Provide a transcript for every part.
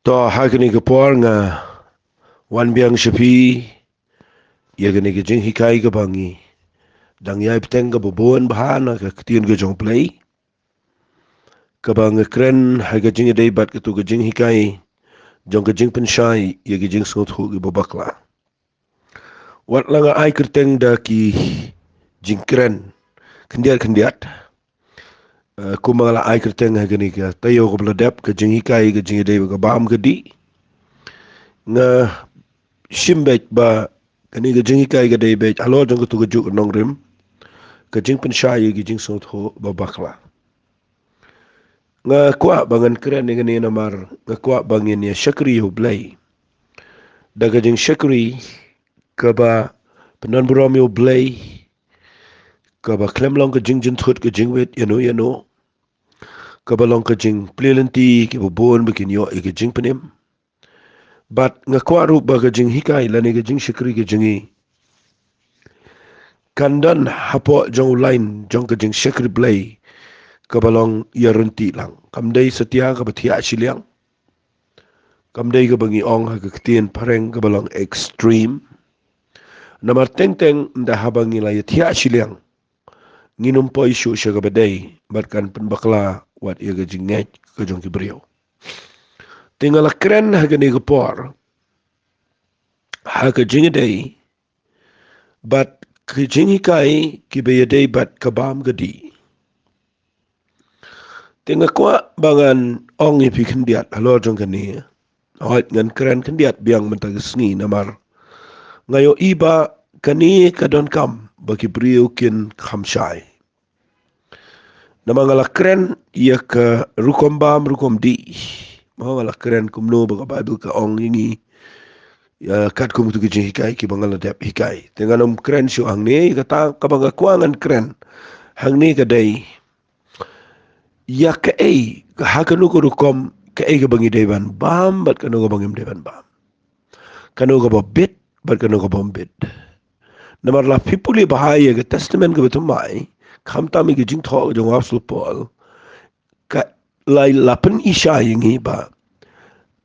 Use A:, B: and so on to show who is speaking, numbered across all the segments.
A: To hakini ke por nga wan biang shapi ya gani ke Jinghikai ke bangi dang yai peteng ke bobon bahana ke ketien ke jong play ke bang kren ha ke jing dei bat ke tu ke Jinghikai jong ke jing penshai ya ke jing sot hu ke bobakla wat langa ai kerteng da ki jing kren kendiat ku mangala ai kerteng ha gani ke tayo ke bladap ke Jinghikai ke jing dei ke bam ke di nga shimbet ba kani ga jingi kai ga dei be alo jong tu ga juk nong rim ka jing pen sha yi gi jing so tho ba bakla nga kwa bangan kren ni ngani namar nga kwa bangin ya shakri hu blai daga jing shakri ka ba penan buram yu blai ka ba klem long ka jing jin thut ka jing wet yano ka ba long ka jing plelenti ki bo bon bikin yo e ka jing penim bat nga kwa ru ba ka jing hikai lani ka jing shakri ka jingi kandan hapo jong line jong ka jing shakri blai kabalong yarunti lang kamdei setia ka bathia siliang kamdei ka bangi ong ha ka ktien pareng kabalong extreme namar teng nda habangi la yathia siliang nginum po isu sya ka badai barkan penbakla wat ia ka jinget ka jong kibriyo tinggal kren ha ka ni ka por ha ka jingedei bat ka jingikai ki bayadei bat kabam gadi Tengah kuat bangan ong ipi kendiat halo jong kani. Awat ngan keren kendiat biang mentagesni namar. Ngayo iba kani kadon kam bagi beriu kin khamsyai. Nama ngala keren ia ke rukom bam rukom di. Mahu ngala keren kumno baga Bible ke ong ini. Ya kat kum tu kijing hikai ki bangala dep hikai. Tengah nom keren syu ang ni kata kabanga kuangan keren. Hang ni kadai ya ke ei hakanu ko rukom ke ei ke bangi devan bam bat kanu ko bangim devan bam kanu ko bit bat kanu ko bombit namar la pipuli bahaya ke testament ke betul mai kham tami ke jing tho jong asul pol ka lai lapen isha yingi ba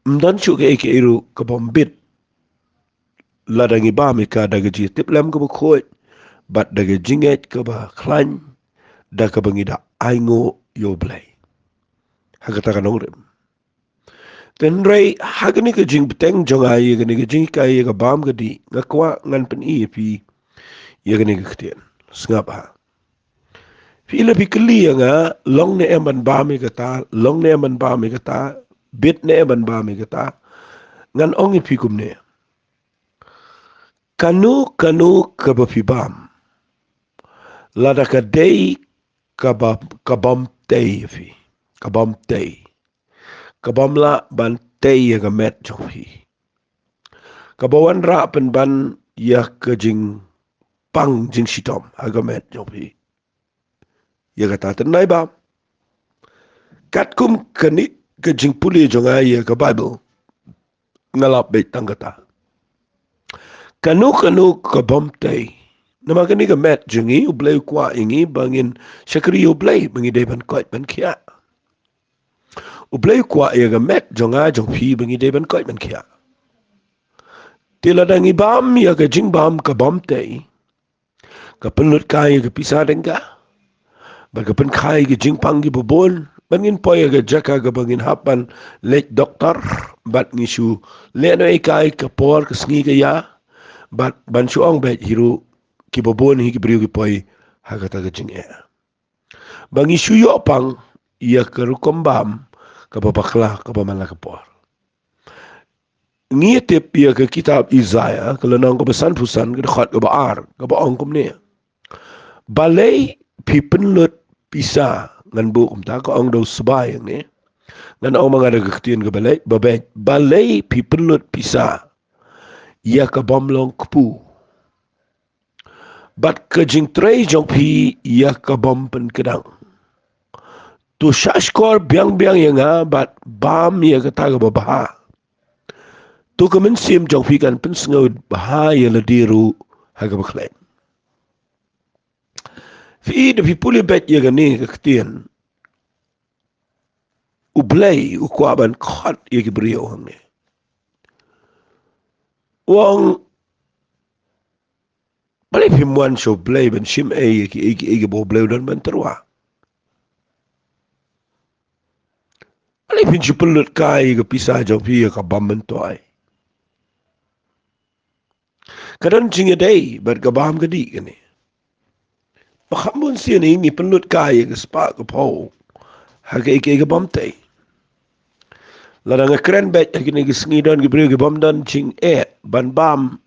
A: mdan chu ke ei ke iru ko bombit ladangi ba mi ka daga ji tiplem ko khoi bat daga jinget ke ba klan da ka bangi da aingo yo blai hagata kanong rem ten rei hagani ka jing beteng jong ai gani ka jing kai ka bam ka di ngakwa ngan pen i pi ye gani ka ktien sngap ha fi le pi kli nga long ne eman ba mi ka ta long ne eman ba mi ka ta bit ne eman ba mi ka ta ngan ong i pi kum ne kanu ka ba fi bam lada ka dei ka bam tei fi ka bam tei kabamla ban tei ya gamet jofi kabawan ra pen ban ya ke jing pang jing sitom agamet jofi ya kata tenai ba kat kum kani ke jing puli jonga ya ke Bible ngalap bet tanggata kanu kabam tei nama kani gamet jingi ublay kwa ingi bangin syakri ublay bangi deban koit ban kia ublay kwa ya gamet jonga jongfi bangi deban koit ban kia tila dangi bam ya ke jing bam ka bam tei ka penlut kai ke pisah dengka ba ka pen kai ke jing pang ki bobon bangin poy ke jaka ke bangin hapan lek doktor bat ngisu le no kai ke por ke sngi ke ya bat ban su ong bet hiru ki bobon hi ki briu ki poy ha kata ke jing e bangi su yo pang ya ke rukom bam ka babakla ka bamala ke por ngietep ya ke kitab Isaiah kalau nang ko besan pusan ke khat ke baar ke ba ong kum ne balai pi penlut pisa ngan bu kum ta ko ong do sebai ni ngan ong mangada ke ktien ke balai balai pi penlut pisa ya ke bomlong kupu bat ke jing trei jong pi ya ke bom pen kedang tu syashkor biang yang bat bam ya ke ta ke baha tu ke mensim jong pi kan pen sengau bahaya la diru ha ke baklem fi de pi puli bet ya ke ni ke ktien ublay ukwaban kot ye brio hang ne wang balik himwan so blay ben sim ye bo blay dan ben terwa balik hin chupelut kai ke pisah jong pi ka bam ben toy kadang jinge dai ber ka bam ke di ne pakambun sien ni pelut kai ke spa ke pau ha ke bam tai ladang keren bet ke sngi don ke brio ke bam dan ching ban bam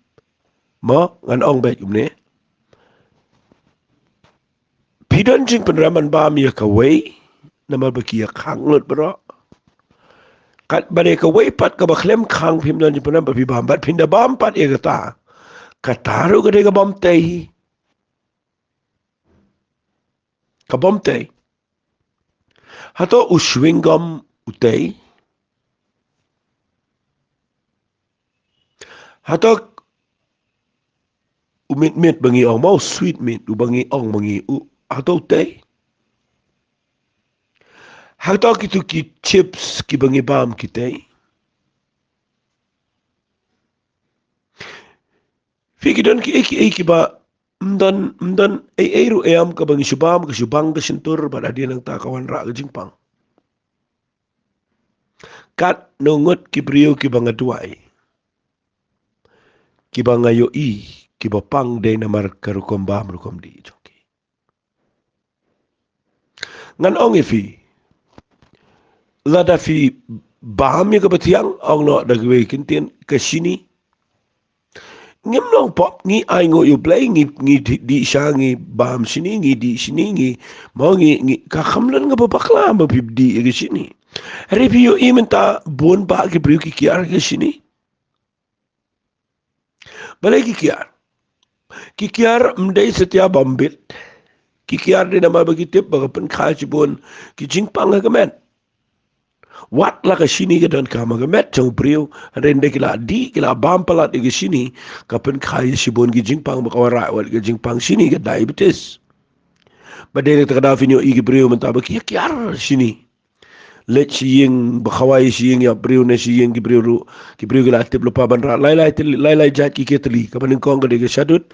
A: mo ngan ong bet ne Pidon jing peneraman bam ya kawai nama baki ya kanglut bro kat bare kawai pat ka baklem kang pim don jing peneraman bapi bam bat pinda bam pat ya kata kataru ka de ka bam tei ka bam tei hato uswingam utei hato umit bangi ong mau sweet meat u bangi ong bangi u hato utei hato kitu ki chips ki bangi bam kitei Fikidon ki eki ba mdan eru eam ka bangi subam ka subang ka sintur ba dia nang takawan ra ka jingpang kat nungut ki brio ki banga duai ki banga yo ki ba pang de namar ka rukom bam rukom di joki ngan ong ifi lada fi bam ya ka batiang ong no da gwe kintin ka sini ngem long pop ngi ai ngo yu play ngi di sha ngi bam sini ngi di sini ngi mo ngi ka khamlan nga babakla ba di ke sini review imenta bon ba ke brio ki kiar ke sini balai ki kiar mdai setia bambit ki kiar de nama bagi tip baga pen khaji bon ki jingpang ga men wat la ka sini ga dan ka ma ga met jong brio rende kila di kila bam palat ga sini ka pen khaji si bon ki jingpang ba ka ra wat ga jingpang sini ga diabetes badai ta kada finyo i brio menta ba ki kiar sini let siyeng bakhawai siyeng ya brio ne siyeng ki brio ga tip lupa ban ra lai jat ki ketli ka ban kong ga de ga shadut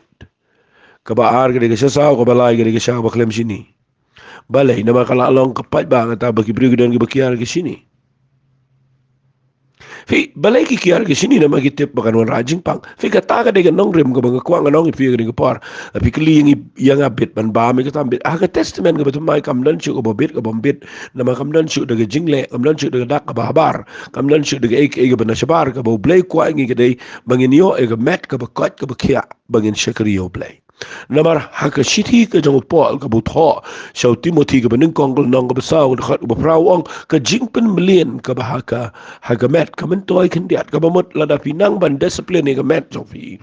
A: kaba ar gede ke sasa ko balai gede ke sha baklem sini balai nama kala long kapat ba ngata bagi beri dan ke bakiar ke sini fi balai ki kiar ke sini nama kita bakan wan rajing pang fi kata ka de nong rem ko bang kwang nong fi gede ke par fi kli yang abit ban ba me ka tambit aga testament ke betul mai kam dan chu ko bobit ko bombit nama kam dan chu de jingle kam dan chu de dak ka babar kam dan chu de ek ban shabar ka bo blay kwa ngi gede bangin yo e ga met ka ba kot ka ba kia bangin shakriyo blay namar haka shiti ka jang pol ka butho shau timothy ka banin kong nong ka basaw ka khat ba prawong ka jingpen million ka bahaka haka met ka men toy kan diat ka bamot lada pinang ban discipline ka met sofi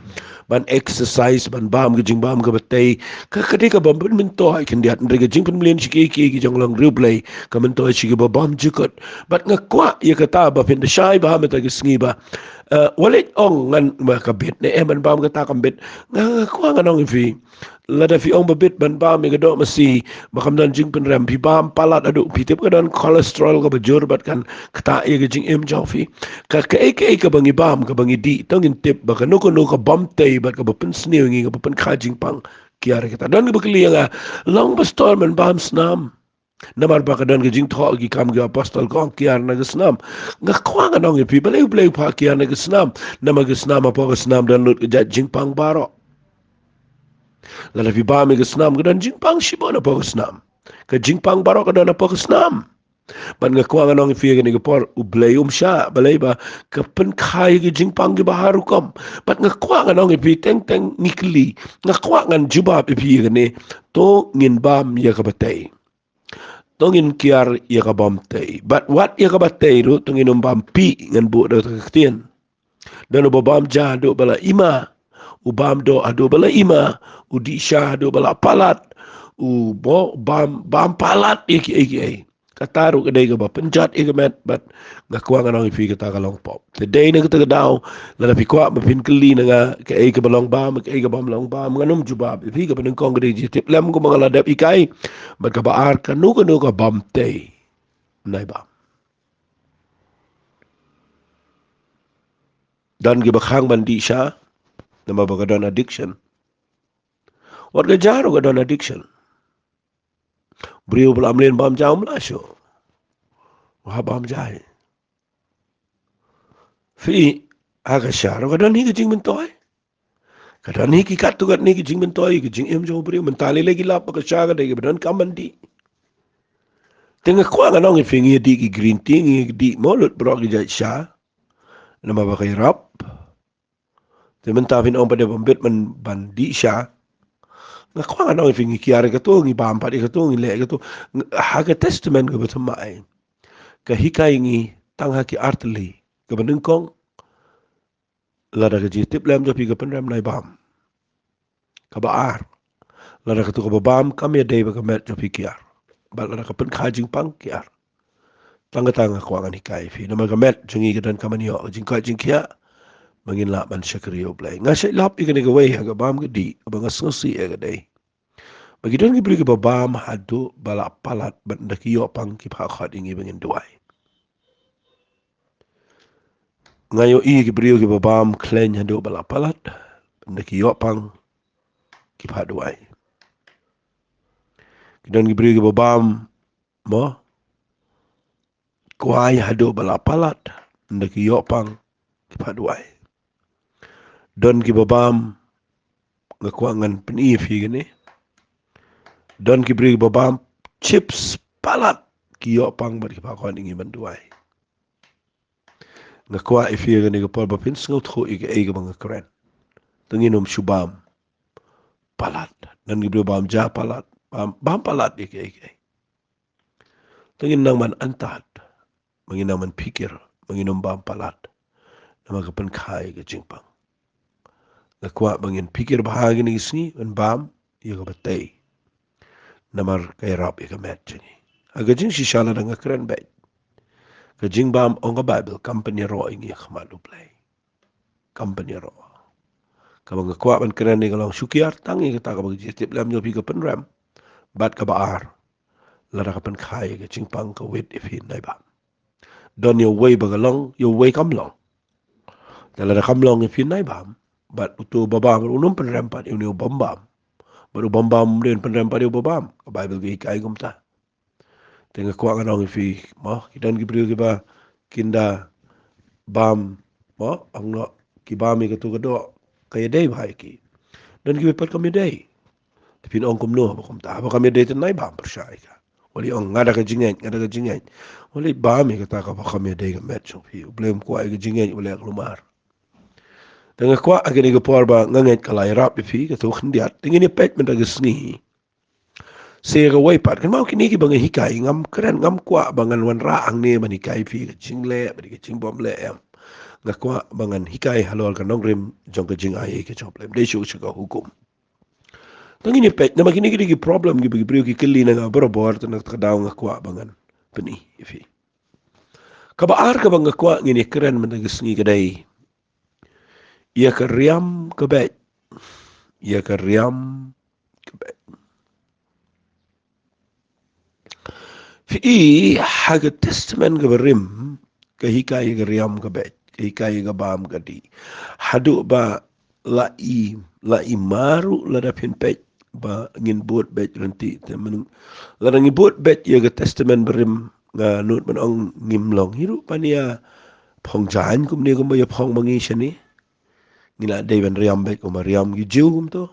A: ban exercise ban bam ka jingbam ka batay ka kadi ka bam men toy kan diat ndre ka jingpen million shiki ki jang lang replay ka men toy shiki ba bam jikot bat nga kwa ya kata ba pin da shai ba meta ka sngi ba walit ong ngan makabit ne eman bam kata kambit nga kwa nga nong fi lada fi ong babit ban bam mi gado masi makamdan jing penram fi bam palat adu pitip ka dan kolesterol ka bajur bat kan kata ye ka jing em jaw fi ka ka bangi bam ka bangi di tongin tip ba ka no ka bam tay bat ka bapen snew ngi ka bapen kajing pang kiara kita dan ka bakli nga long pastor man bam snam namar ba kadan gajing tho gi kam gi apostol kong kiar na gsnam nga kwang anong ipi balay pa kiar na gsnam nama gsnam apa gsnam dan lut gajat jing pang baro lalapi ba mi gsnam gadan jing pang shibo na pa gsnam ka jing pang baro kadan apa gsnam ban nga kwang anong ipi ga ni gapor ublay sha balay ba kapen khai gi jing pang gi bahar Rukom bat nga kwang anong ipi teng nikli nga kwang an jubab ipi ga ni to ngin bam ya kabatay tongin kiar ia ka bamtay. But what ia ka batay ro tongin bampi ngan bu do kaktian. Dan bam ja do bala ima. Bam do ado bala ima. Di sya do bala palat. Bo bam palat iki. Kataru kadai ka ba penjat ika met but ngakuang anong ipi kata kalong pop. Today na kita daw la pi kwa mapin kali na ka ay ka balong ba ka ay ka balong ba nganum jubab ipi ka panang kong kadai tip lam ko mga ladap ikai but ka baar ka no ka bam tay nay ba. Dan gibakhang bandi siya na mabagadon addiction. Wat gajaro gadon addiction. Brio belamlin bam jam lasyo. Wah bam jai. Fi aga syaro gadon ni kejing mentoy. Kadang ni kikat tu kat ni kejing mentoy kejing jauh brio mentali lagi lap ka syara dai gadon kamandi. Tengah kuang anong ifingi di green tea ngi di molut bro gi jai sya. Nama bakai rap. Tementapin ong pada pembet men bandi sya. Nga kuang anong ifingi kiare ka tu ngi bam padi ka tu ngi le ka tu. Haga testament ka betamai. Ka hikai ngi tangha ki artli ka benengkong lada ka jitip lem jopi ka penrem nai bam. Ka baar. Lada ka tu ka babam kami adai ba ka met jopi kiar. Ba lada ka pen kajing pang kiar. Tangga-tangga kuangan hikai fi. Nama ka met jungi ka dan kamanyo. Jingkai jingkia. Mangin lap man syakriyo blay. Ngasya lap ikan ika way haga bam ka di. Abang ngasngasi ika day. Bagi doon ki beri ka babam hadu balak palat. Banda kiyo pang kipakhat ingi bangin duay. Ngayo ki beri ka babam klen hadu balak palat. Banda kiyo pang kipakhat duay. Doon ki beri ka babam mo. Kuay hadu balak palat. Banda kiyo pang kipakhat duay. Doon ki babam ngakuangan penifi gini. Doon ki beri babam chips palat kiyo pang bari pakon ingi banduay. Ngakua ifi gani ka pol bapin sengaut ko ika ega mga keren. Tanginom syubam palat. Dan ki beri babam ja palat. Bam palat ika ika. Tangin nang man antat. Manginang man pikir. Manginom bam palat. Nama kapan kai ka jingpang. Ngakua bangin pikir bahagi ni isni. Man bam. Iya ka batay. Namar kay rap ika met jini. Aga jing si shala nga keren baik. Kajing bam onga Bible company ro ingi khmalu play. Company ro. Kabang ngakwa man keren ni kalong syukiar tangi kita kabang jitip lam nyopi ka penram. Bat ka baar. Lara ka pen khai ka jingpang ka wit if hin nai bam. Don yo way bagalong yo way kamlong. Dala kamlong if hin nai bam. Bat utu babam unum penram pat yo bambam. Baru bambam din penram pat yo babam. Ka Bible gi kai gumta. Tengah kuang anong ifi mo kidan gibriu giba kinda bam mo ang no kibami ka tu kado kaya day bahai ki dan gibe pat kami day tapi ong kumno bakom ta ba kami day tanay bam persai ka wali ong ngada ka jingay wali bami ka ta ka ba kami day ka met so fi blem ko ay jingay wali ak lumar tengah kuang agani ka por ba ngait kalay rap ifi ka tu khndiat tingin ni pet men tagisni Sega way pat kan mau kini ki bangai hikai ngam keren ngam kwa bangan wan raang ni man hikai fi ka jingle bari ka jingbom le em ngakwa bangan hikai halol ka nongrim jong ka jing ai ka choplem de shu ka hukum tangini pet na makini ki problem gi bagi brio ki kelli na borobor tan ka daw ngakwa bangan peni ifi ka baar ka bang ngakwa ngini keren man tagisni kadai ia ka riam ka bet ia ka riam ka bet Fi haga testament ga berim ka hikai ga riam ga bet ka hikai ga bam ga di hadu ba lai maru la da pin pet ba ngin buat bet ranti temen la ngi buat bet ya ga testament berim ga nut man ong ngimlong hiru pania phong jan kum ni kum ya phong mangi shani ngila de ben riam bet ko riam gi jiu kum to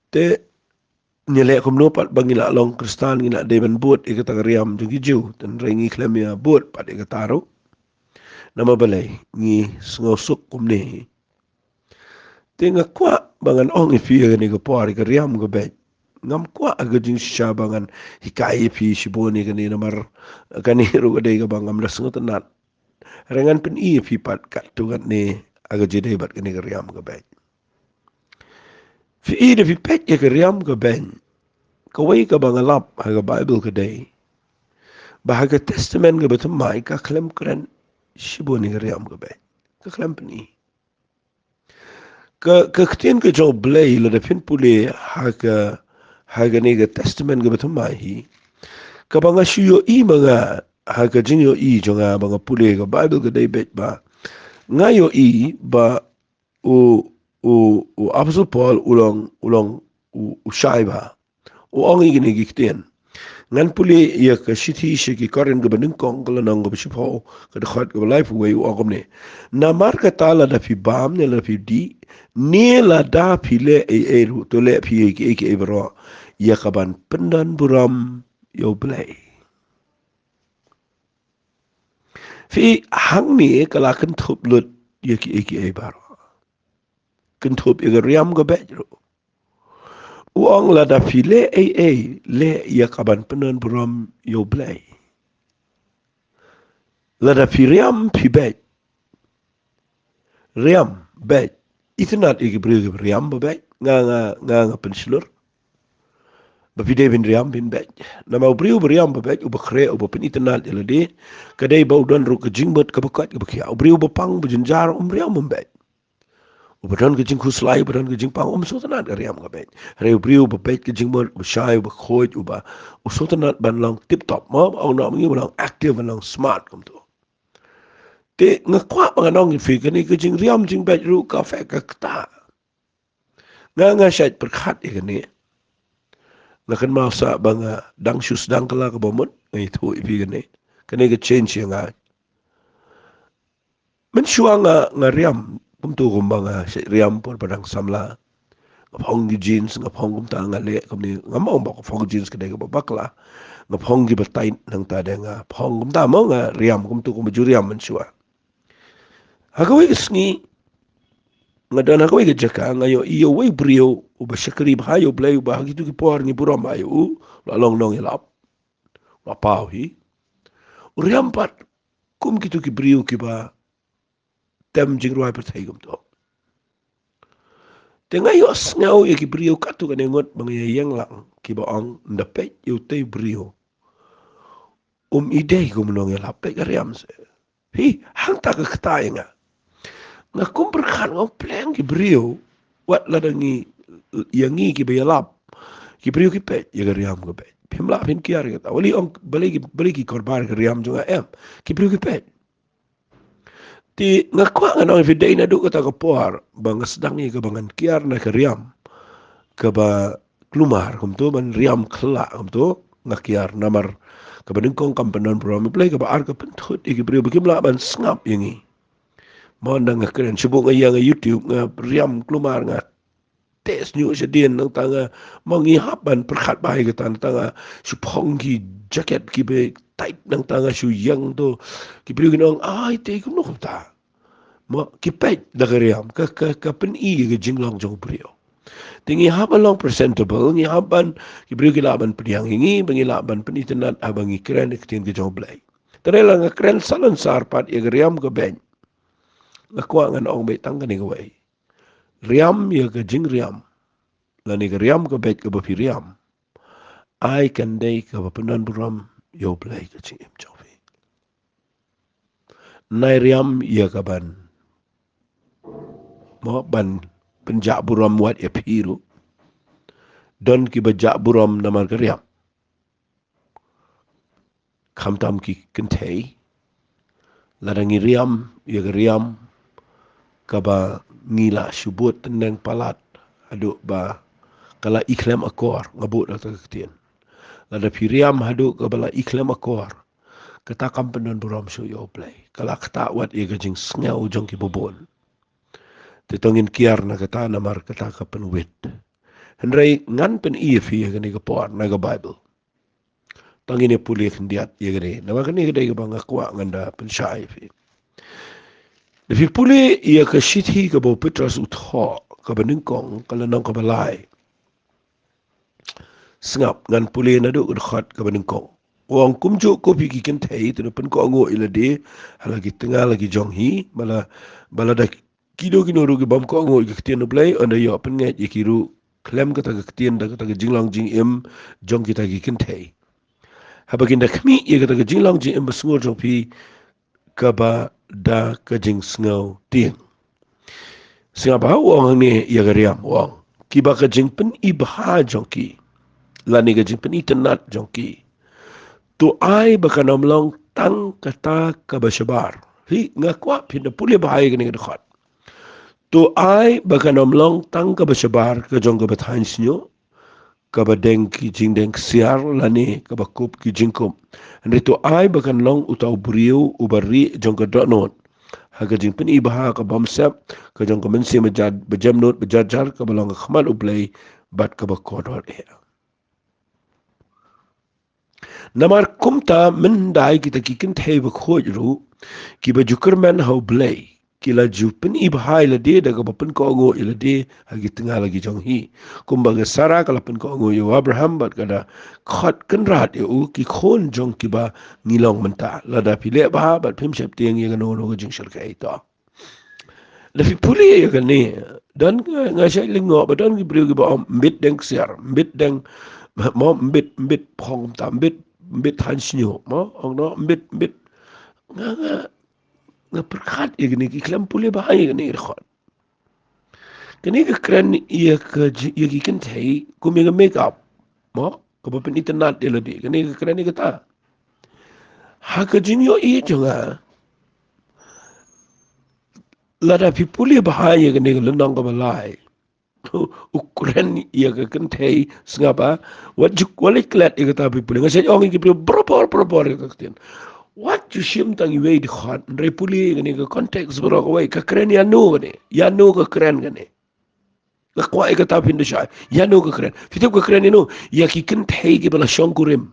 A: te Nyelek kum nopat bangila long kristan ngina deban buat ika tagariam jung hiju dan rengi klemia buat pat ika taru nama balai ngi ngosuk kum ni tinga kwa bangan ong ifi ni ka por ika riam ka bet ngam kwa aga jing sha bangan hikai fi shiboni ka ni namar kani ru ka dei ka bangam das ngotanat rengan pen i fi pat kat tungat ni aga jide bat ka ni ka riam ka bet fi de fi pet ya ka riam ka ben kawai ka bangalap haga Bible ka day. Bahaga testament ka betul mai ka klem keren shibo ni riam ka bay. Ka klem pani. Ka ketien ka jo blay la defin pule haga ni ka testament ka betul mai hi. Ka banga shiyo i mga haga jingyo i jonga banga pule ka Bible ka day bet ba. ngayo ba u Apostle Paul ulong u shaiba u ongi gini giktian ngan puli ya ka shithi shiki koren ga banin kong kala nang ga bishipo ka dakhat ga life way u agom ne na mar ka tala da fi bam ne la fi di ne la da fi le e ru to le fi e bro ya ka ban pendan buram yo blai fi hang ni kala kan thup lut ya ki e baro kan thup e ga riam ga be uang la da fi le le ya ka ban pendan buram yo blai la da fi riam fi be riam be itinat igi brigi riam be nga pensilur ba fide bin riam bin be na ma briu riam be u bakre u pen itinat ila de kadai ba udon ru ke jingbot ka bakat ka bakia u briu pang bu jinjar riam be u badon ke jing khuslai badon ke jing pang so tanat riam ka be re briu be ke jingbot u shai u khoj u ba u so tanat ban long tip top ma au na ngi long active long smart kom to te ngakwa mga nong fi kani ke jing riam jing bet ru ka fe ka ta nga shat perkhat e kani ngakan ma sa banga dang shus dang kala ka bomot ngai thu fi kani ke change nga men shua nga riam kum tu kum banga riam por padang samla ngapong gi jeans ngapong kum ta nga le kum ni ngamong ba ko jeans ke de ba bakla ngapong gi batai nang ta de nga phong kum ta mo nga riam kum tu kum juriam men shua hakawi sngi ngadan hakawi jaka ngayo iyo we brio uba shakri bhayo blay uba hagitu ki por ni buram ayo la long long elap la pau hi uriampat kum kitu ki brio ki ba tem jingroi per thegum to te ngayo ngau e ki brio katu kan ngot bangya yang lang ki ba ang ndapet yu te brio ide kum long elap pe riam se hi hang ta ka kta nga kumperkan ngau plan ki brio wat ladangi yangi ki bayalap ki brio ki pet ya riam ko pet pimla pin kiar kata wali ong bali ki korbar ki riam juga ki brio ki pet ti nga kwa nga nang fidei na du kata ka por bang sedangi ka bangan kiar na ka riam ka ba klumar kum tu ban riam khla kum tu nga kiar namar ka baningkong kampanan program play ka ba ar ka pentut ki brio bikimla ban ngap yangi Mondang nga keren subuk nga YouTube nga riam klumar nga tes nyu sedien nang tanga mangihapan perkhat bahay ka tanga supong ki jacket ki be tight nang tanga su yang to ki priu ginong ai te ko no ta mo ki pet da riam ka pen I ga jinglong jong priu tingi hapan long presentable ngi hapan ki priu gilaban priang hingi bangilaban penitenat abangi keren ke tin ke jong blai terela nga keren salon sarpat ya riam ka ben ngakwa ngan ong bay tang kani gawai riam ya ka jing riam lani ka riam ka bet ka ba riam ai kan day ka ba penan buram yo play ka jing im chofi nai riam ya ka ban mo ban penjak buram wat ya piru don ki bajak buram namar ka riam kamtam ki kentei ladangi riam ya ka riam kaba ngila subut tenang palat aduk ba kala iklem akor ngabut atau ketien lada piriam haduk kabala iklem akor kata kampenan buram so yo play kala kata wat ye gajing snau jong ki bobol tetongin kiar na kata namar kata ka penwit henrei ngan pen fi gani ka por na ka bible tangin ye puli kendiat ye gani nama kani gede ka banga kwa nganda pen syai fi Defi puli ia ka shithi ka bo Petrus utho ka beningkong kala nang ka balai. Sengap ngan puli na du khat ka beningkong. Wang kumju ko pi ki ken thei tu pen ko ngo ila de halagi tengah lagi jong hi bala da kido kino ru ki bam ko ngo ki tien blai onda yo pen nge ye kiru klem ka ta ka tien da ka ta jinglang jing em jong ki ta ki ken thei. Habagin da kami ye ka ta jinglang jing em basngur jong pi ka ba da ka jing sngau tiang. Singapa wang ni ya gariam wang. Kiba ka jing pen ibha jongki. Lani ka jing pen itenat jongki. Tu ai baka namlong tang kata ka basyabar. Hi ngakwa pinda puli bahaya gini dekat. Tu ai bakan omlong tang ka basabar ka jong ka bathain sinyo ka badeng ki jingdeng siar lani ka bakup ki jingkum. Andri tu ai bakan long utau buriu ubari jong ka donot. Haga jing pen ibaha ka bomsep ka jong ka mensi bejamnut bejajar ka balong ka khamal ublay bat ka bakodor ea. Namar kumta mendai kita kikin thai bakhoj ru ki bajukar man hau blay kila jupen ibhai la de daga bapen ko ngo ila de hagi tengah lagi jong hi kumbaga sara kala pen ko ngo yo Abraham bat kada khat kan rat yo ki khon jong ki ba ngilong menta la da pile ba bat phim sep tiang ye no no jing shal kai to la fi puli ye kan ni dan nga sai lingo ba dan ki brio ki ba mbit deng siar mbit deng mo mbit phong ta mbit han snyo mo ong no mbit nga perkat ye gini ki klam puli ba ye gini khot kini ke kran ye ke ye ki kan thai ku me make up mo ko ba pen internet ye ladi kini ke kran ni kata ha ka jing yo e jonga la da pi puli ba ye gini lendang ko ba lai ukuran ye ke kan thai sngapa wat juk wale klat ye kata pi puli ngasai ong ki propor ye ka tin what you shim tang you wait hot repuli gini ke context bro ko wai ka kran ya no ka kran gani Lakwa ika tapin da siya. Yano ka kren. Fitip ka kren ino. Ya ki kan thay ki bala siyang kurim.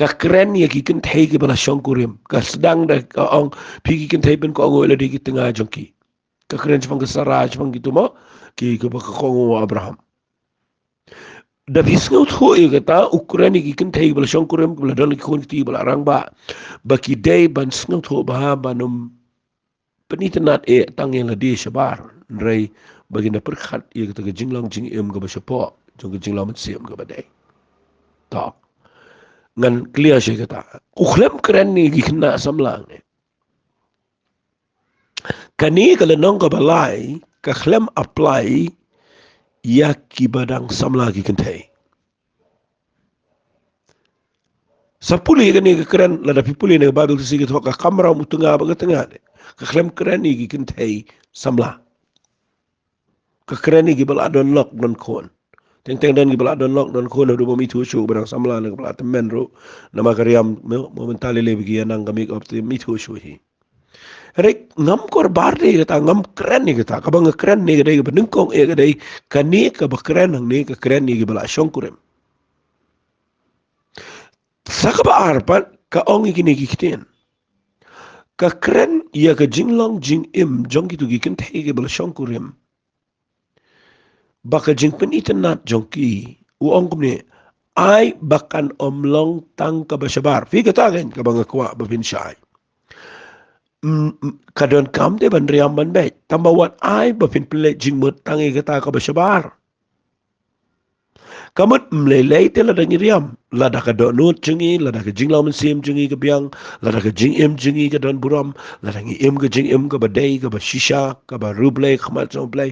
A: Ka kren ya ki kan thay ki bala siyang kurim. Ka sedang da ka ang pi ki kan thay pen ko ang wala di ki tengah jangki. Ka kren siyang kasara siyang gitu mo. Ki ka baka kongo Abraham. Da visngaw tho ika ta ukuran ki kan thay ki bala siyang kurim. Bala dalang ki kon ki bala arang ba. Baki day ban sngaw tho ba banum penitanat tang yang ladi sabar nrai bagi na perkhat ia kata jinglang jing em ga basapo jong jinglang mat siam ga badai ta ngan clear shay kata ukhlem keren ni gi kena samlang ne kani kala nong ga balai ka khlem apply ya ki badang samla gi kentai sapuli ga ni ga keren la da pipuli ne babel si ga ka kamera mutunga ba ga tengah ka khlem keren ni gi kentai samla kekeren ni gibal adon lok non kon teng dan gibal adon lok non kon do mi tu shu barang samla ne bala temen ro nama karyam momentali le bigi nang kami op te mi tu shu hi rek ngam kor bar ni kata ngam keren ni kata ka bang keren ni gade benung kong e gade kani ka bakren hang ni ka keren ni gibal asyong kurem saka ba arpan ka ong ikini kikiten ka keren ya ka jinglong jing im jong gitu gikin te gibal asyong kurem baka jing pen internet jongki uong kumne ai bakan omlong tang ka basabar fi kata kan ka banga kwa babin syai kadon kam de ban riam ban be tamba wat ai bafin pele jing mut tang e kata ka basabar kamut mlelei te la dang riam la da ka do not jingi la da ka jing lam sim jingi ka biang la da ka jing em jingi ka don buram la dang em ka jing em ka badai ka ba shisha ka ba ruble khmat so play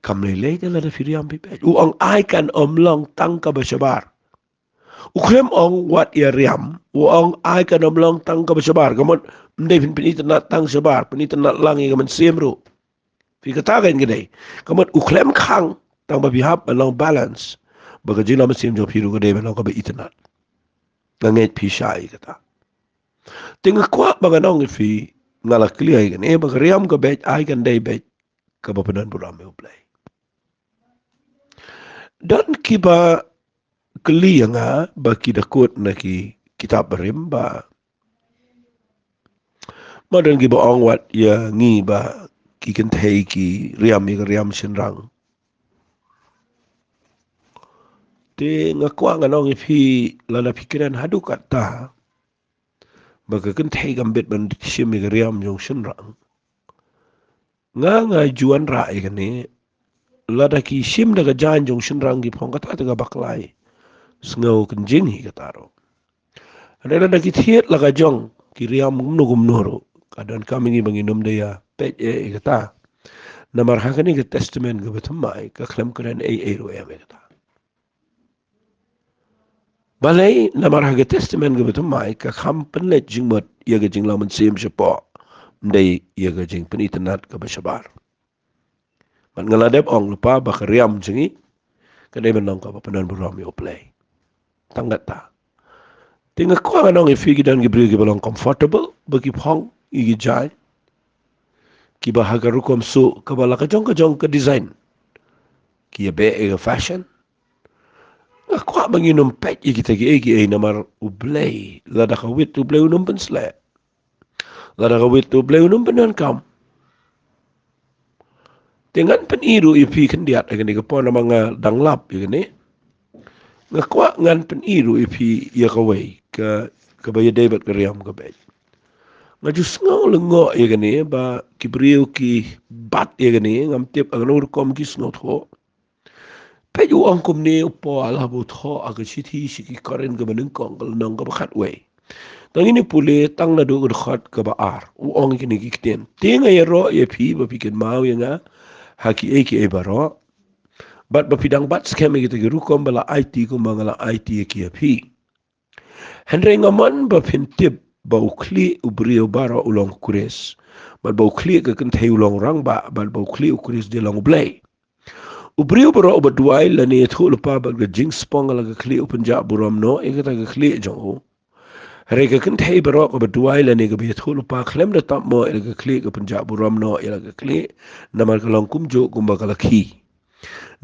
A: kamlelei te la da firiam bi be uong ai kan omlong tang ka basabar ukrem ong wat ia riam uong ai kan omlong tang ka basabar kamut mdei fin pinita na tang sabar pinita na langi ka man semro fi kata kan gede kamut ukrem khang tang ba bihap along balance baga jila man sim jo firu gede ba ka ba itana ngait pi shai kata tinga kwa baga nong fi ngala clear kan e baga riam ka bet ai kan dei bet ka ba panan buram me play dan kiba keli nga ba kidakot na ki kitab berim ba madan ki ba ong wat ya ngi ba ki kan thei ki riam sinrang te nga kwa nga nong fi lana pikiran hadu kata ba ka kan thei gambet ban sim mi riam jong sinrang nga juan ra e ne lada ki sim daga jan jong sinrang ki phong kata daga baklai sngau kan jing hi kataro ada lada ki thiet laga jong ki riam gumno ro kadan kami ngi banginum de ya pe e kata namar hakani ke testament ke betamai ka klam kran ro ya kata Balai namar haga testament ga betul mai ka kham penlet jingmat ia ga jingla men sim sepo ndai ia ga jing penitenat ka basabar. Man ngaladep ong lupa bakariam jingi kadai menong ka penan buram yo play. Tanggat ta. Tinga ko anong ifigi dan gibri gibalong comfortable bagi phong igi jai. Kiba haga rukom su kabala ka jong ka design. Kia be ega fashion. Aku banginum pet igi tagi egi namar ublay. Lada ka wit ublay unum pensle. Lada ka wit ublay unum penan kam. Dengan peniru ipi kendiat agani ka po nama nga danglap igani. Ngakwa ngan peniru ipi ia kawai ka baya David kariam ka bay. Ngajus ngau lengo igani ba kibriu ki bat igani ngam tip aganur kom ki sngot ho. Peju angkum ni upo ala bu tho aga siti siki karen ga baneng kong kal nang ka bakhat way. Tang ini pule tang na do khat ka ba ar. U ong kini kikten. Tinga ya ro ya pi ba piken mau ya nga haki eki e baro. Bat ba pidang bat skeme kita ki rukom bala IT ko mangala IT ki ya pi. Henry ngaman ba pintip ba ukli ubrio baro ulong kures. Bat ba ukli ka kentay ulong rang ba bat ba ukli ukures di long blay. Ubrio baro ba duai la ni thu lupa ba ga jing spong la ga kli upenja buram no e ka ga kli jong. Hari ka kentay baro ba duai la ni ga bi thu lupa klem da tap mo e ga kli ka penja buram no e ga kli namar ka long kumjo kumba ka ki.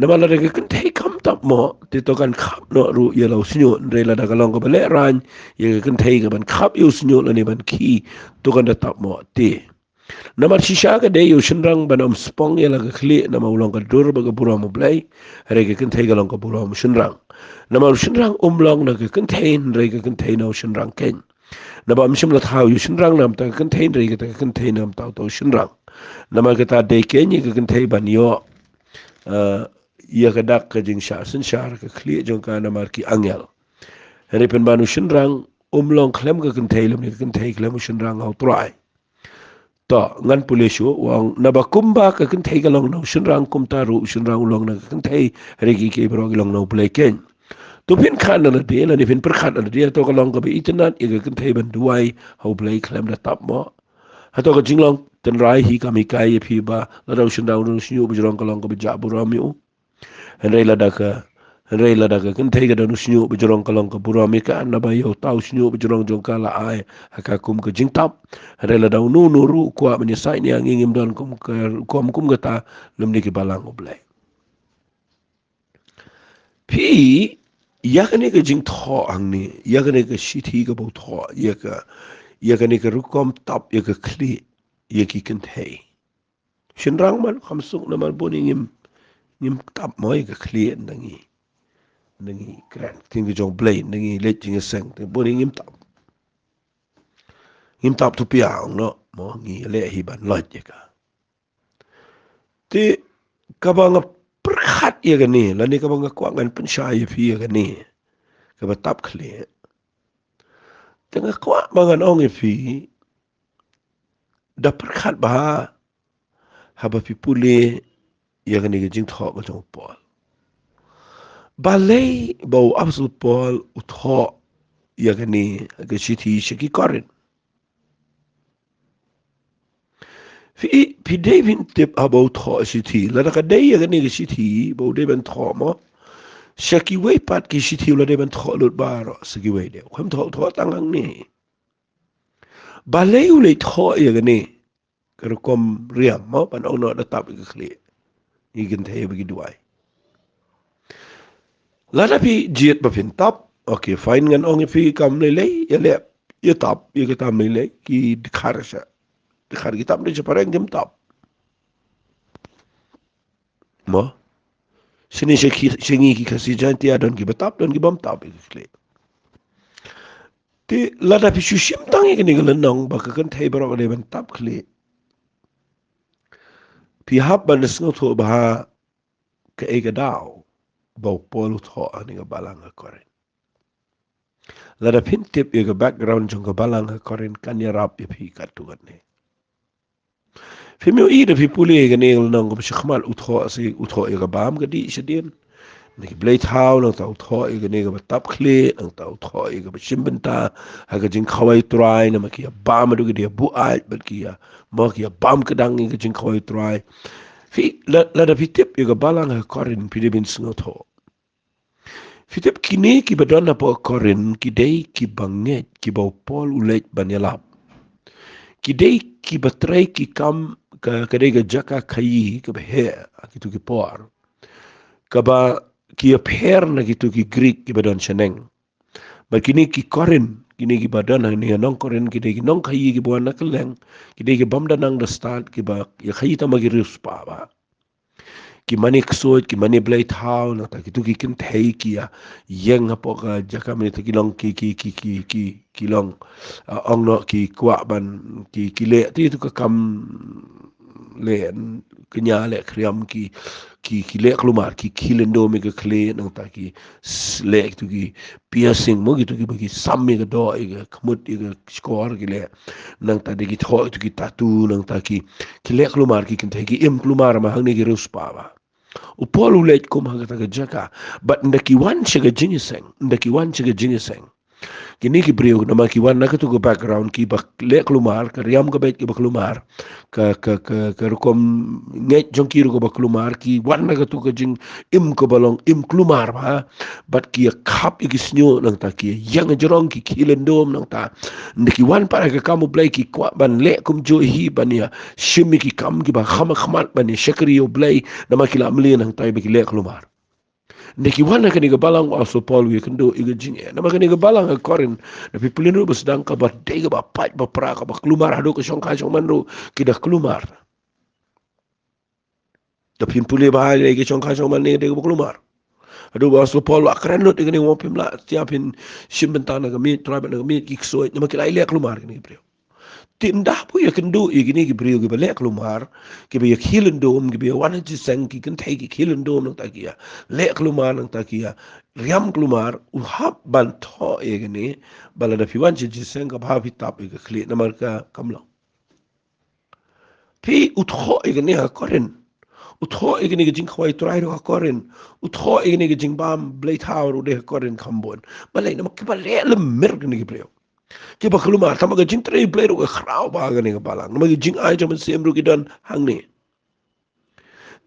A: Nama la rega kentay kam tap mo tito kan khap no ru ya lau sinyo re la da kalong ka bale ran ya kentay ka ban khap yu sinyo la ni ban ki to kan da tap mo te. Nama shisha ka de yu shinrang ban om spong ya la ka kli nama ulong ka dur ba ka pura mo blay rega kentay ka long ka pura mo shinrang. Nama shinrang umlong na ka kentay rega kentay na shinrang ken. Nama mishim la thao yu shinrang nam ta kentay rega ta kentay nam tao to shinrang. Nama ka ta de ken ya ka kentay ban yo ia kadak ka jing sya sensyar ka kli jong ka namar ki angel. Hari pen banu shinrang umlong klem ka kentay lem ni kentay klem shinrang au trai. To ngan pulisyo wang nabakumba ka kentay ka long no shinrang kumtaru shinrang ulong na kentay hari ki ke bro long no pleken. Tu pin khan na de la ni pin per khan na de to ka long ka bi itinan ia ka kentay ban duai au play klem da tap mo. Hato ka jinglong ten rai hi kami kai phi ba la ro shinrang ro shinyo bu jong ka long ka bi ja bu ramiu. Henry ladaka kentay ka danu sinyo bejorong kalong ka burami ka na ba yo tau sinyo bejorong jong kala ai hakakum ka jingtap Henry ladau nu nuru kwa menyesai ni ang ingim don kum gata lemni ki balang oblay pi ya kane ka jing tho ang ni ya kane ka shithi ka bo tho ya kane ka rukom tap ya ka kli ya ki kentay shinrang man khamsuk na man boningim nim tap moi ka kli nangi kran ting jong blade nangi let jing seng te boning im tap tu pia no mo ngi le hi ban lot je ka te ka ba nga perkhat ye ga ni la ni ka ba nga kwa ngan pen sha ye phi ye ga ni ka ba tap khle te nga kwa ba ngan ong ye phi da perkhat ba ha ba pi pule ye ga ni ga jing tho ka jong pol balai bau absolut pol utho ya gani ga shiti shiki korin fi devin tip about tho shiti la ka dei ya gani ga shiti bau de ben tho mo shaki we pat ki shiti la de ben tho lut baro sagi we de kham tho tangang ni balai u le tho ya gani ka kom riam mo pan ono da tap ga khli igin the bi duai la da pi jiet ba fin tap okay fine ngan ong fi kam le ya le ya tap ya ka tam le ki dikharsa dikhar ki tam de pareng dim tap mo sini shingi ki kasi janti adon ki batap don ki bam tap ikle ti la da pi shushim tang ki ni galan nong ba ka kan thai baro le ban tap khle pi hab ban sngo tho ba ka e ga daw ba polu tho ani ga balanga kore la da pin tip ye ga background jong ga balanga kore kan ya rap pi ka tu ne Fimio i da fi puli ga ne nong ga shkhmal utho asi utho ga bam ga di shadien Niki blade how nang tau thoi ga ne ga tap khle nang tau thoi ga shimbenta ha ga jing khawai try na makia bam du ga dia bu ai bat kia ma kia bam ka dang ga jing khawai try fi la da fitip ga balang ha korin pidibin sngo tho fitip kini ki badona po korin ki dei ki banget ki bau pol ulet banyalap ki dei ki batrai ki kam ka dei ga jaka kai ka he ki tu ki por kaba ki apher na gitu ki Greek ki badon chaneng ba kini ki korin kini ki badan ni nong korin ki ki nong khayi ki buan nakeleng ki ki bamda nang da start ki ba ya khayi ta magi rus pa ba ki mani ksot ki mani blai thau na ta ki tu ki kin thei ki ya yeng ha po ka jaka mani ta ki long ki long ong no ki kwa ban ki le ti tu ka kam le kenya le kriam ki le klumar ki kilendo me ke kle nang ta ki le tu ki piercing mo ki tu ki bagi samme ke do ke kmut ke skor ki le nang ta de ki tho tu ki tatu nang ta ki le klumar ki kin ta ki im klumar ma hang ne ki rus pa ba upol ulet kum hang ta ka jaka but ndaki wan shiga jiniseng ndaki wan shiga jiniseng kini ki brio nama ki wan nak tu go background ki bak le klumar ka riam ka bet ki bak klumar ka rukom ngeit jong ki go bak klumar ki wan nak tu ka jing im ko balong im klumar ba bat ki khap ki snyo nang ta ki yang jorong ki kilendom nang ta ndiki wan para ka kamu blai ki kwa ban le kum jo hi bania shimi ki kam ki ba khama khmat bani shakri yo blai nama ki la mli nang ta ki le klumar Neki wana kani ga balang wa so Paul wi kendo iga jinge na makani ga balang ga korin na pipulin ru basdang ka ba dega ba pat ba pra ka ba klumar hado ka shong ka shong manro kida klumar da pipule ba ha ga shong ka shong man ne dega ba klumar hado ba so Paul akran not igani wo pimla tiapin shimbentana ga mi tribe na ga mi kikso na makila ile klumar ni bro tindah pu ya kendo igini ki brio ki balek lumar ki be khilen dom ki be wana ji sang ki kan thai ki khilen dom nang takia lek lumar nang takia riam lumar u hab ban tho igini balada fi wan ji sang ka bha fi tap ki khli namar ka kamla fi u tho igini ha koren u tho igini ki jing khwai trai ro ha koren u tho igini ki jing bam blai thau ro de koren khambon balai namak ki ba le mer ni ki brio ki ba kelumar tama ga jing trei play ro ga khrau ba ga ne ga balang ma ga jing ai jam sem ro ki dan hang ne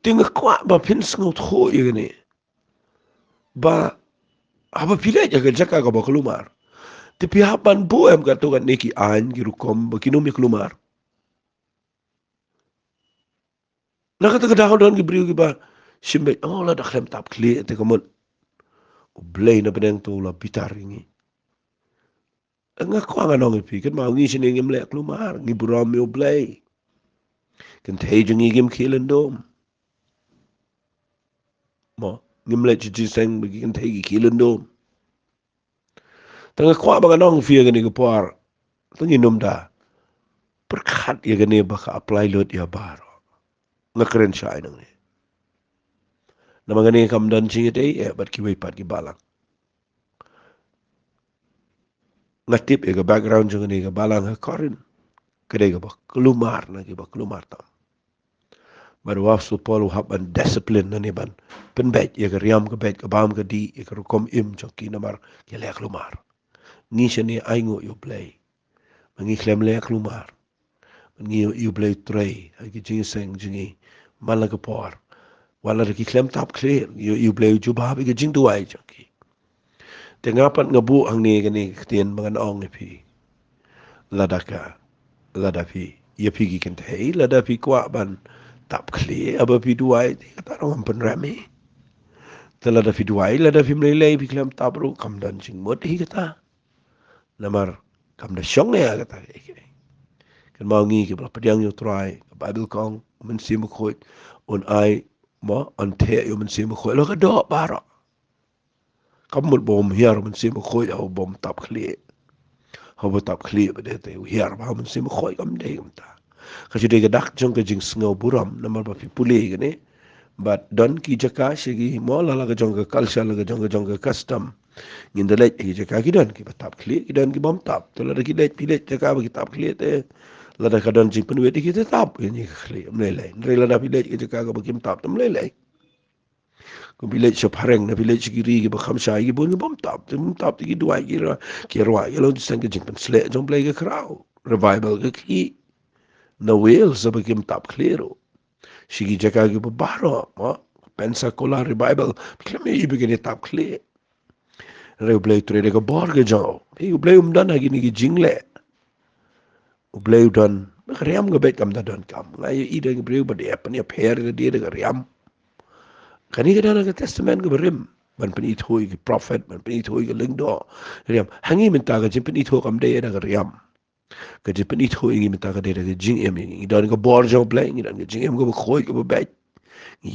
A: ting kwa ba pin sngo tho ye ne ba aba pile ja ga jaka ga ba kelumar ti pi haban bo em ga to ga ne ki an gi rukom ba kinu mi kelumar na ka ta ga dawn don gi brio gi ba shimbe oh la da khlem tap kle te ko mon blay na beneng to la pitar ngi nga kwa nga nong pi ken ma ngi shin ngim le kelumar ngi buram yo blay ken te jing ngim khilen dom mo ngim le chi seng bi ken thei ki len do tang kwa ba nong fia ga ni ko par tang ni num da per khat ye ga ne ba ka apply lot ya bar nga kren shai nang ni na ma ga ne kam dan chi te e bat ki wei pat ki balang nga tip e ga background jong ni ga balang ha korin kede ga ba klumar na ki ba klumar tam bar wa su polu hab an discipline na ni ban pen bet ye ga riam ga bet ga bam ga di e ga kom im joki na mar ke le klumar ni shani ai ngo yo play mangi klem le klumar ngi yu blay tray ki jing seng jingi malaga por wala ki klem tap clear yu blay ju ba ki jing duai joki te ngapat ngabu ang ni gani tien mangan ong ni pi ladaka ladapi ye pi ki kan thei ladapi kwa ban tap clear aba pi duai ta rong pen rami te ladapi duai ladapi mlei pi klem tap ru kam dan jing mot hi kata namar kam da shong ne kata kan mau ngi ke padiang yo try bible kong men sim ko on ai mo on te yo men sim ko lo ka do baro kam mul bom hiar men sim ko ya bom tap khli ha bo tap khli be de te hiar ba men sim ko kam de kam ta ka ji de ga dak jong ka jing sngo buram na mar ba fi puli ge ne but don ki jaka shigi mo la la ga jong ka culture la ga jong ka custom ngin de le ki jaka ki don ki ba tap khli ki don ki bom tap to la ki le pi le jaka ba ki tap khli te lada kadon jing pen wedi kita tap ni khli mlele ndre lada pi le ke ka ga bakim tap tam lele Ko village shop hareng na village giri ki ba khamsha ki bun ki bom tap ki duai ki rwa ki lo sang ki jing pen sle jong play ki krau revival ki na wheel sa ba kim tap clearo shigi jaka ki ba baro mo Pensacola revival klame ibe ki tap clear re play tre de ko bor ke jo i play dan gi ni ki jingle play dan riam ga bet kam da dan kam ngai i de play ba de pa ni pher de de riam kani ka dana ka testament ka berim ban penit hoi ki prophet ban penit hoi ki lingdo riam hangi minta ka jin penit ho kam de da ka riam ka jin penit hoi ngi minta ka de da ka jing em ngi dan ka bor jo play ngi dan ka jing em ka khoi ka ba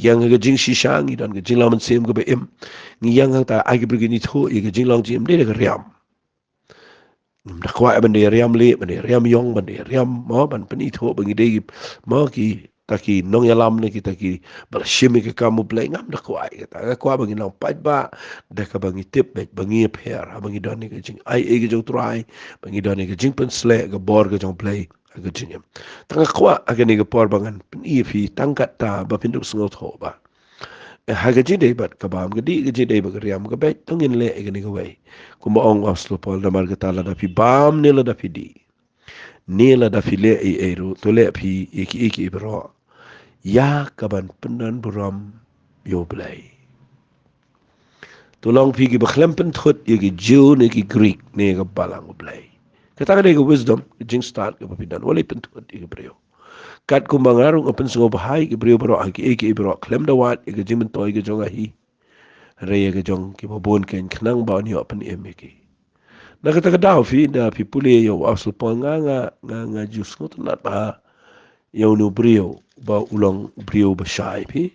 A: yang ka jing shisha ngi dan ka jing laman sem ka ba em ngi yang ta ai ki brigi ni tho i ka jing long jim de da ka riam da kwa ban de riam le ban de riam yong ban de riam mo ban penit ho ban ngi de mo ki taki nong ya lam ni kita ki bal shimi ke kamu play ngam da kwa kita kwa bangi nong pat ba da ka bangi tip bet bangi pher bangi don ni ke jing ai e ke jong try bangi don ni ke jing pen sle ga bor ke jong play ga jing em tanga kwa aga ni ke por bangan pen i fi tangkat ta ba pindu sngot ho ba ha ga jing dei bat ka bam ga di ga jing dei ba ga riam ga bet tongin le ga ni ga wei ku mo ong oslo pol da mar ga ta la da fi bam ni la da fi di ni la da fi le e ru to le fi iki bro ya kaban penan buram yo blay tulang pigi bakhlem pen thot yegi jew ne ki greek ne ga balang blay kata ka ne wisdom jing start ga papidan wali pen thot yegi breo kat ko mangarung open so bahai ki breo bro aki eki bro klem da wat yegi jing toy ga jonga hi re yegi jong ki bon ken knang ba ni open emeki na kata ka daw fi da fi pule yo asul ponga nga jus ngot na ba yo no breo ba ulang breo ba shai pi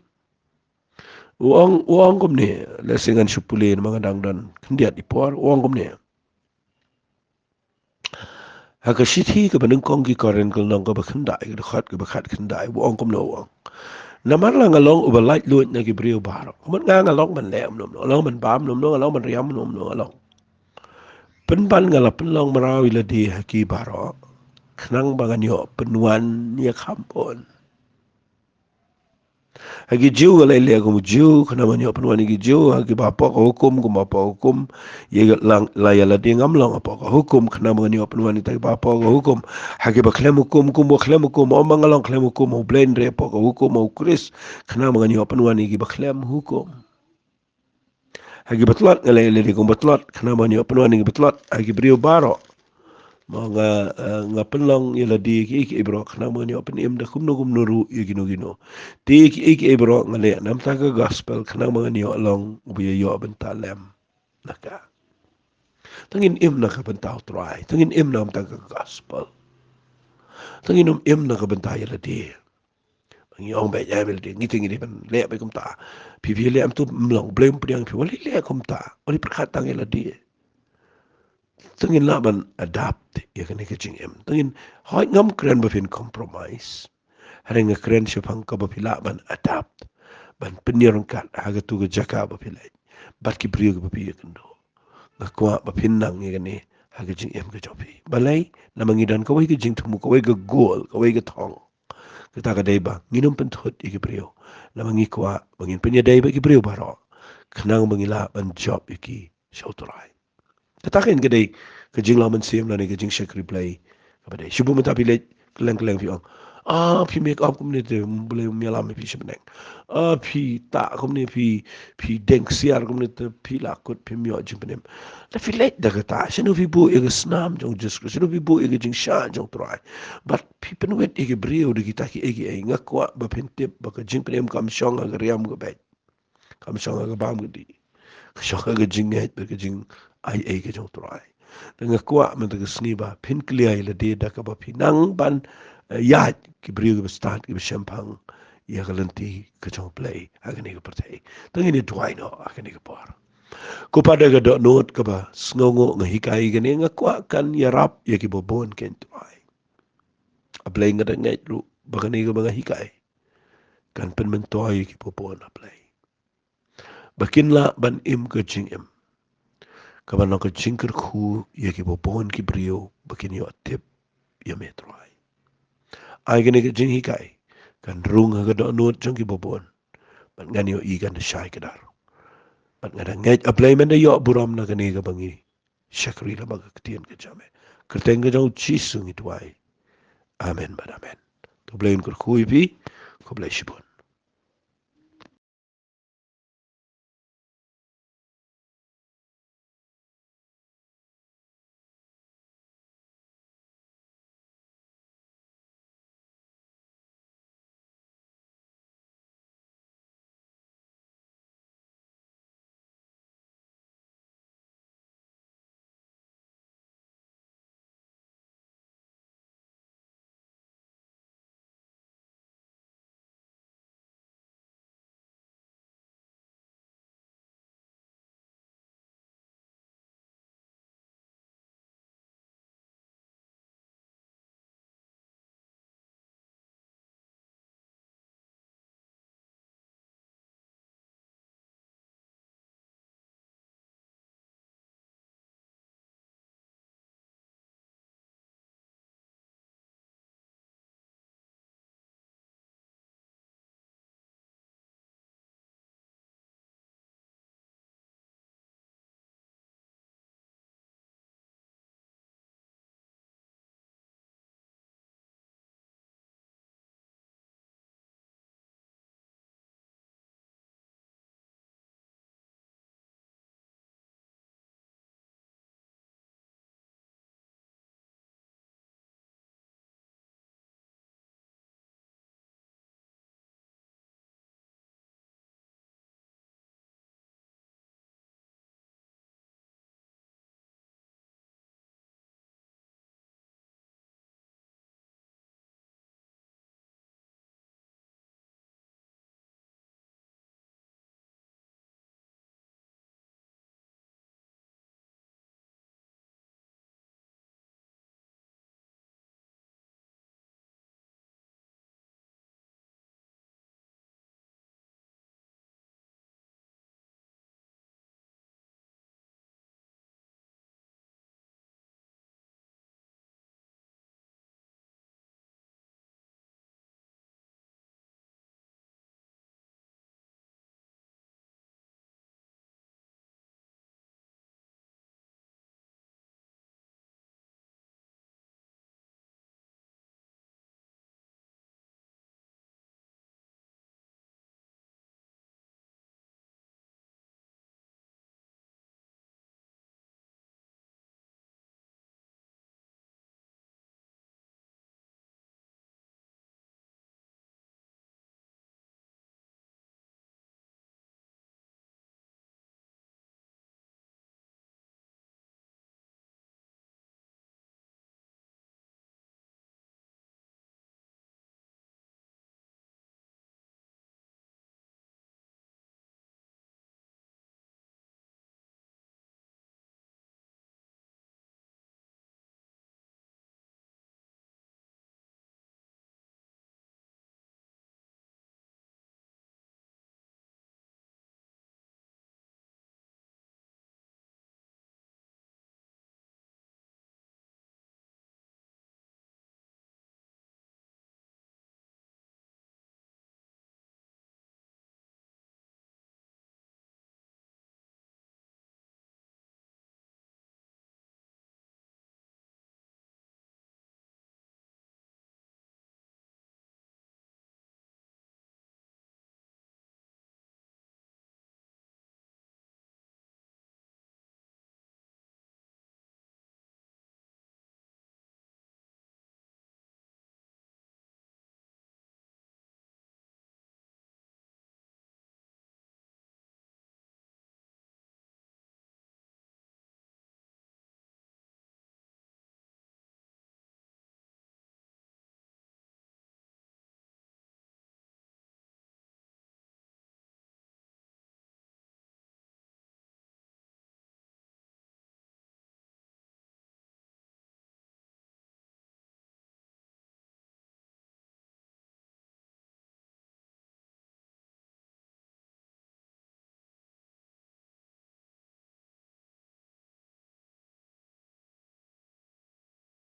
A: uang kom ni lesengan supule mga dangdan kendiat ipor uang kom ni haka sithi ka banung kong ki karen kal nang ka bakhandai ka bakhat khandai uang kom no uang namar lang along uba light luit na ki brio baro man nga ngalong man lem nom no along man bam nom no along man riam nom no along penban ngala penlong marawi la di haki baro khnang bangan yo penuan ni kampon hagi jiu galai le ko jiu kana man yo panwani gi jiu hagi ba pa ko hukum ko ma pa hukum ye lang la ya la dingam lang pa ko hukum kana man yo panwani ta ba pa ko hukum hagi ba klem hukum ko mo klem hukum o mangalong klem hukum o blend re pa ko hukum o kris kana man yo panwani gi ba klem hukum hagi batlat galai le ko batlat kana man yo panwani gi batlat hagi brio baro mga nga penlong yela di ki ibro kana mo ni open im da kumno ru yigino gino ti ki ibro ngale nam ta ga gospel kana mo ni along ubi yo ben talem naka tangin im na ka ben ta try tangin im nam ta ga gospel tangin im na ka ben ta yela di ang yong ba ya bel di ngiting ni ben le ba kum ta pi le am tu mlong blem priang pi wali le kum ta wali perkatang yela di tengin laban adapt ya kan ke jing em tengin hoi ngam kren ba fin compromise haring kren shapang ka ba laban adapt ban penirong kat haga tu ga jaka ba pilai bat ki priyo ba piye kendo na kwa ba pinnang ya kan haga jing em ka jopi balai na mangidan ka wai ka jing tumu ka wai ka gol ka wai ka thong kita ka dai ba nginum pen thot ki priyo na mangi kwa bangin penya dai ba ki priyo baro khnang mangila ban job ki shauturai katakin kadai kajing laman sim na ni kajing shek replay kapadai shubu mata pilih keleng fi ong pi make up kumne te boleh mialam pi sebeneng pi tak kumne pi deng siar kumne te pi lakut pi mio jing penem la fi let da kata sinu fi bu e snam jong just sinu fi bu e jing sha jong try but pi penwet e brio de kita ki e ngakwa ba pentip ba kajing penem kam shong ga riam ga bet kam shong ga bam ga di shong ga jing Ngeit ba kajing ai ke jong try dengan kuat mentega seni ba pin clear ila de da ka ba pinang ban ya ki brio ba start ki champang ya galanti ka jong play agani ka pertai tangi ni tuai no agani ka por ko pada ga do not ka ba sngongo ngahikai gani nga kuat kan ya rap ya ki bobon ken tuai a play nga da ngai lu ba gani ka ba hikai kan pen mentoi ki bobon a play bakinla ban im ka jing im kaban ka jingker khu ye ki bobon ki brio bakin yo tip ya metroai ai gene ke jinghikai kan rung ha do not jong ki bobon ban gan yo i gan shai kedar Ngada ngej apply men de yo buram na kani ka bangi. Syakri la baga ketian ke jame. Kerteng ke jauh cisung itu ai. Amen badamen. Ko blain kur kui pi, ko blai shibun.